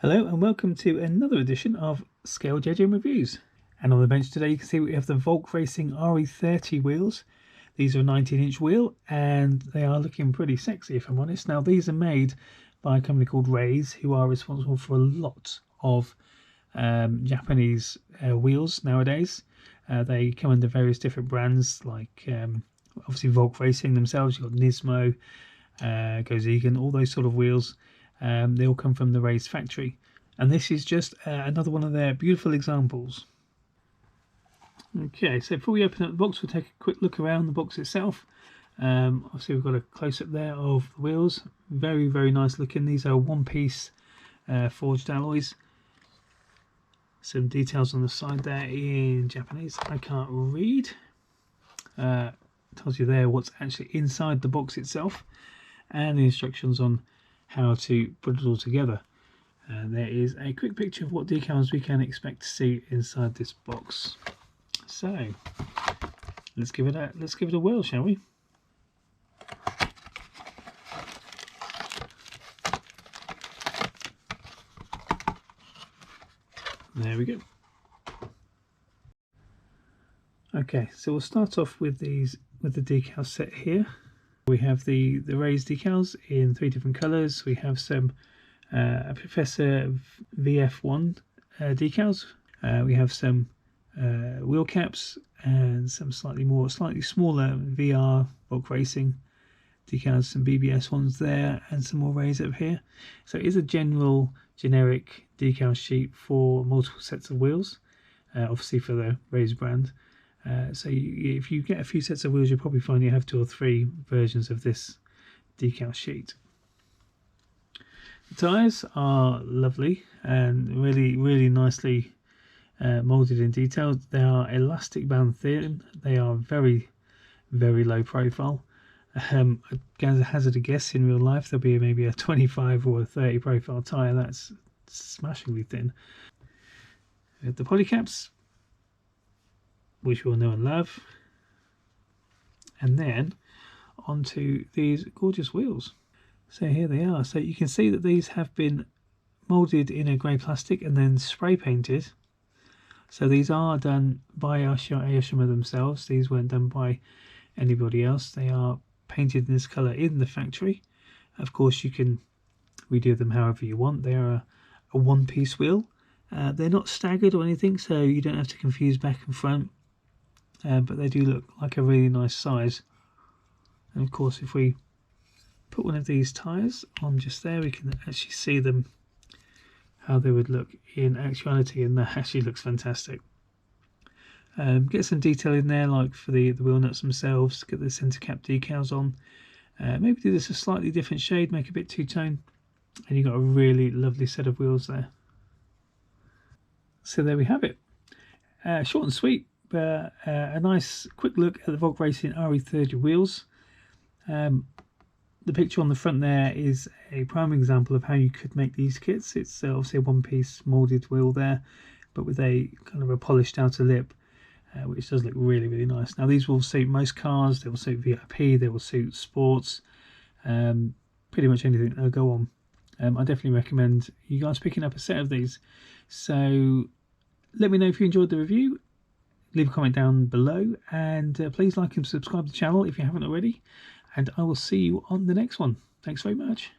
Hello and welcome to another edition of Scale JJ Reviews. And on the bench today you can see we have the Volk Racing RE30 wheels. These are a 19-inch wheel and they are looking pretty sexy if I'm honest. Now these are made by a company called RE30, who are responsible for a lot of Japanese wheels nowadays. They come under various different brands like obviously Volk Racing themselves. You've got Nismo, Gozigen, all those sort of wheels. They all come from the RE30 factory, and this is just another one of their beautiful examples. Okay, so before we open up the box, we'll take a quick look around the box itself. Obviously we've got a close-up there of the wheels. Very, very nice looking. These are one-piece forged alloys. Some details on the side there in Japanese I can't read. Tells you there what's actually inside the box itself, and the instructions on how to put it all together. And there is a quick picture of what decals we can expect to see inside this box. So let's give it a whirl, shall we? There we go. Okay, so we'll start off with the decal set here. We have the raised decals in 3 different colours. We have some Professor VF1 decals. We have some wheel caps and some slightly smaller VR Volk Racing decals. Some BBS ones there and some more raised up here. So it is a generic decal sheet for multiple sets of wheels, obviously for the raised brand. So if you get a few sets of wheels, you'll probably find you have 2 or 3 versions of this decal sheet. The tyres are lovely and really nicely moulded in detail. They are elastic band thin. They are very low profile. I'm going to hazard a guess, in real life there'll be maybe a 25 or a 30 profile tyre. That's smashingly thin. The polycaps, which we all know and love, and then onto these gorgeous wheels. So here they are. So you can see that these have been moulded in a grey plastic and then spray painted. So these are done by Aoshima themselves. These weren't done by anybody else. They are painted in this colour in the factory. Of course you can redo them however you want. They are a one-piece wheel. They're not staggered or anything, so you don't have to confuse back and front. But they do look like a really nice size. And of course if we put one of these tyres on just there, we can actually see them, how they would look in actuality, and that actually looks fantastic. Get some detail in there, like for the wheel nuts themselves. Get the centre cap decals on. Maybe do this a slightly different shade, make a bit two-tone, and you've got a really lovely set of wheels there. So there we have it. Short and sweet, but a nice quick look at the Volk Racing RE30 wheels. The picture on the front there is a prime example of how you could make these kits. It's obviously a one-piece moulded wheel there, but with a kind of a polished outer lip, which does look really nice. Now these will suit most cars, they will suit VIP, they will suit sports, pretty much anything they'll go on. I definitely recommend you guys picking up a set of these. So let me know if you enjoyed the review. Leave a comment down below, and please like and subscribe to the channel if you haven't already, and I will see you on the next one. Thanks very much.